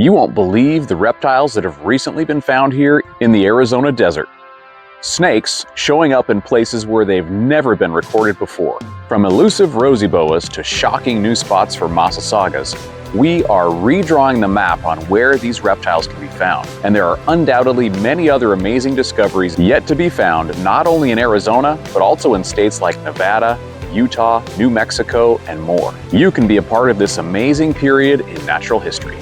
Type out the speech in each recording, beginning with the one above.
You won't believe the reptiles that have recently been found here in the Arizona desert. Snakes showing up in places where they've never been recorded before. From elusive Rosy Boas to shocking new spots for Massasaugas, we are redrawing the map on where these reptiles can be found. And there are undoubtedly many other amazing discoveries yet to be found, not only in Arizona, but also in states like Nevada, Utah, New Mexico, and more. You can be a part of this amazing period in natural history.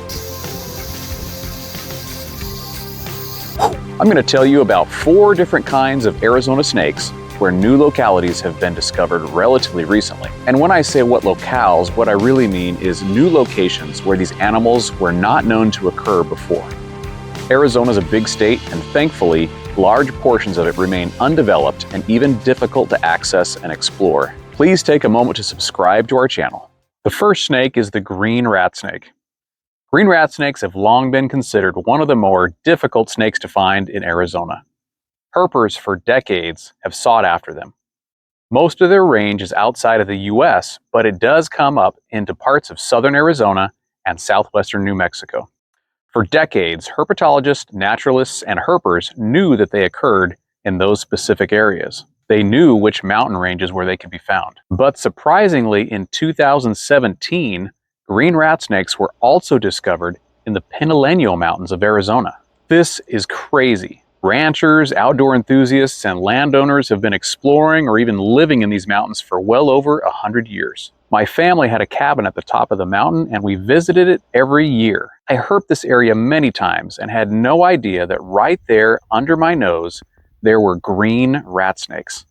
I'm going to tell you about 4 different kinds of Arizona snakes where new localities have been discovered relatively recently. And when I say what locales, what I really mean is new locations where these animals were not known to occur before. Arizona is a big state, and thankfully, large portions of it remain undeveloped and even difficult to access and explore. Please take a moment to subscribe to our channel. The first snake is the green ratsnake. Green ratsnakes have long been considered one of the more difficult snakes to find in Arizona. Herpers for decades have sought after them. Most of their range is outside of the US, but it does come up into parts of southern Arizona and southwestern New Mexico. For decades, herpetologists, naturalists, and herpers knew that they occurred in those specific areas. They knew which mountain ranges where they could be found. But surprisingly, in 2017, green ratsnakes were also discovered in the Pinaleño Mountains of Arizona. This is crazy. Ranchers, outdoor enthusiasts, and landowners have been exploring or even living in these mountains for well over 100 years. My family had a cabin at the top of the mountain, and we visited it every year. I herped this area many times and had no idea that right there under my nose, there were green ratsnakes.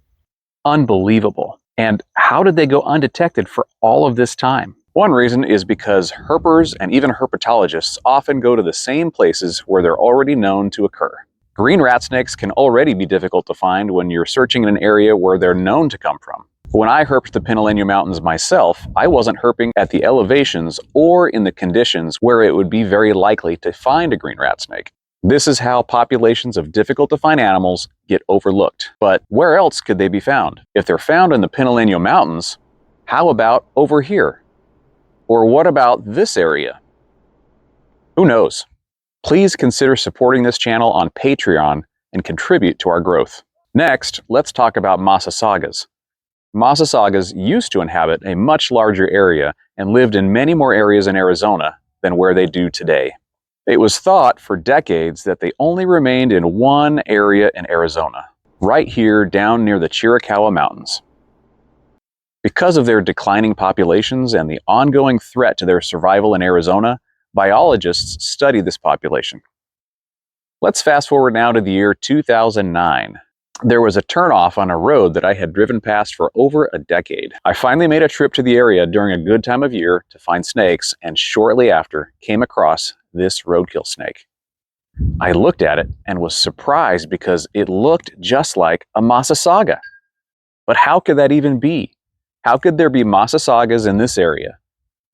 Unbelievable. And how did they go undetected for all of this time? One reason is because herpers and even herpetologists often go to the same places where they're already known to occur. Green ratsnakes can already be difficult to find when you're searching in an area where they're known to come from. When I herped the Pinaleño Mountains myself, I wasn't herping at the elevations or in the conditions where it would be very likely to find a green ratsnake. This is how populations of difficult to find animals get overlooked. But where else could they be found? If they're found in the Pinaleño Mountains, how about over here? Or what about this area? Who knows? Please consider supporting this channel on Patreon and contribute to our growth. Next, let's talk about Massasaugas. Massasaugas used to inhabit a much larger area and lived in many more areas in Arizona than where they do today. It was thought for decades that they only remained in one area in Arizona, right here down near the Chiricahua Mountains. Because of their declining populations and the ongoing threat to their survival in Arizona, biologists study this population. Let's fast forward now to the year 2009. There was a turnoff on a road that I had driven past for over a decade. I finally made a trip to the area during a good time of year to find snakes, and shortly after came across this roadkill snake. I looked at it and was surprised because it looked just like a Massasauga. But how could that even be? How could there be Massasaugas in this area?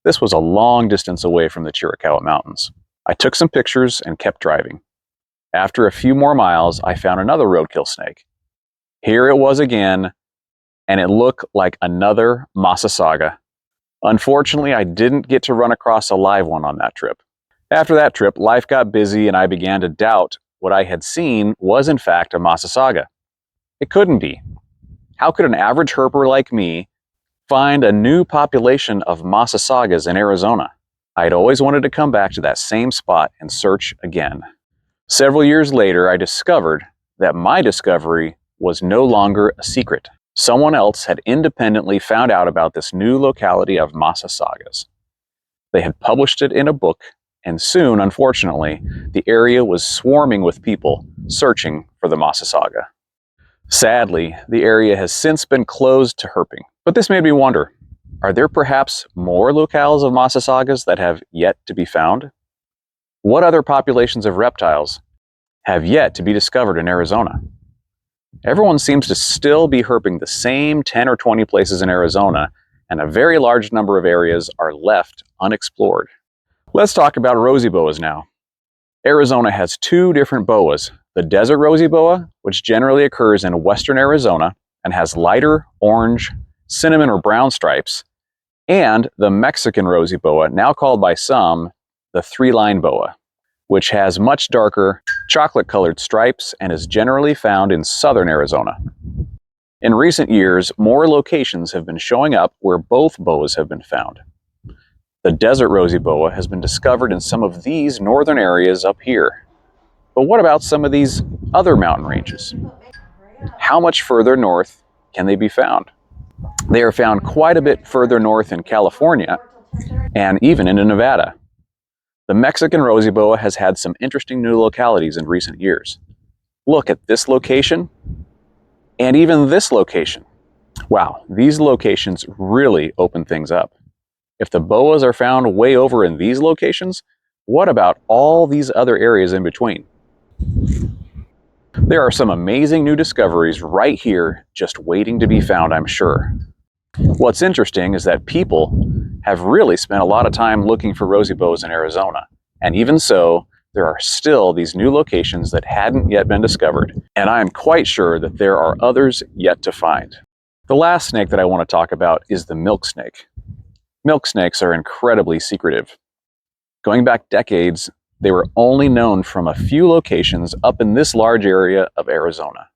This was a long distance away from the Chiricahua Mountains. I took some pictures and kept driving. After a few more miles, I found another roadkill snake. Here it was again, and it looked like another Massasauga. Unfortunately, I didn't get to run across a live one on that trip. After that trip, life got busy and I began to doubt what I had seen was in fact a Massasauga. It couldn't be. How could an average herper like me find a new population of Massasaugas in Arizona? I'd always wanted to come back to that same spot and search again. Several years later, I discovered that my discovery was no longer a secret. Someone else had independently found out about this new locality of Massasaugas. They had published it in a book, and soon, unfortunately, the area was swarming with people searching for the Massasauga. Sadly, the area has since been closed to herping. But this made me wonder, are there perhaps more locales of Massasaugas that have yet to be found? What other populations of reptiles have yet to be discovered in Arizona? Everyone seems to still be herping the same 10 or 20 places in Arizona, and a very large number of areas are left unexplored. Let's talk about Rosy Boas now. Arizona has 2 different boas. The desert Rosy Boa, which generally occurs in western Arizona and has lighter orange, cinnamon or brown stripes, and the Mexican Rosy Boa, now called by some the 3-line boa. which has much darker chocolate-colored stripes and is generally found in southern Arizona. In recent years, more locations have been showing up where both boas have been found. The desert rosy boa has been discovered in some of these northern areas up here. But what about some of these other mountain ranges? How much further north can they be found? They are found quite a bit further north in California and even into Nevada. The Mexican rosy boa has had some interesting new localities in recent years. Look at this location and even this location. Wow, these locations really open things up. If the boas are found way over in these locations, what about all these other areas in between? There are some amazing new discoveries right here just waiting to be found, I'm sure. What's interesting is that people have really spent a lot of time looking for rosy boas in Arizona, and even so, there are still these new locations that hadn't yet been discovered, and I am quite sure that there are others yet to find. The last snake that I want to talk about is the milk snake. Milk snakes are incredibly secretive. Going back decades, they were only known from a few locations up in this large area of Arizona.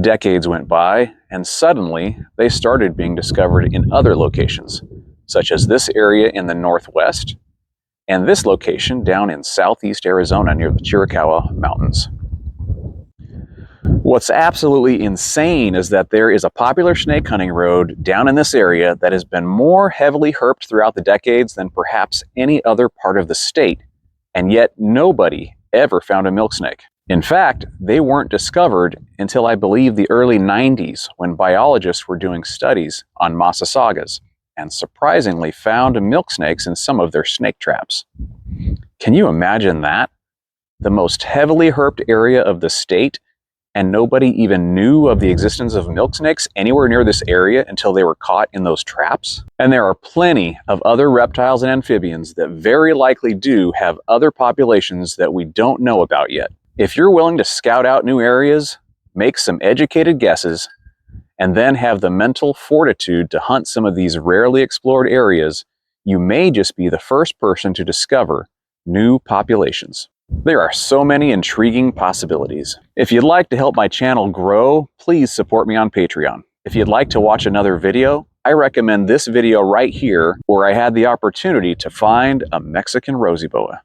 Decades went by, and suddenly they started being discovered in other locations, such as this area in the northwest, and this location down in southeast Arizona near the Chiricahua Mountains. What's absolutely insane is that there is a popular snake hunting road down in this area that has been more heavily herped throughout the decades than perhaps any other part of the state, and yet nobody ever found a milk snake. In fact, they weren't discovered until I believe the early 90s when biologists were doing studies on Massasaugas and surprisingly found milk snakes in some of their snake traps. Can you imagine that? The most heavily herped area of the state, and nobody even knew of the existence of milk snakes anywhere near this area until they were caught in those traps? And there are plenty of other reptiles and amphibians that very likely do have other populations that we don't know about yet. If you're willing to scout out new areas, make some educated guesses, and then have the mental fortitude to hunt some of these rarely explored areas, you may just be the first person to discover new populations. There are so many intriguing possibilities. If you'd like to help my channel grow, please support me on Patreon. If you'd like to watch another video, I recommend this video right here where I had the opportunity to find a Mexican rosy boa.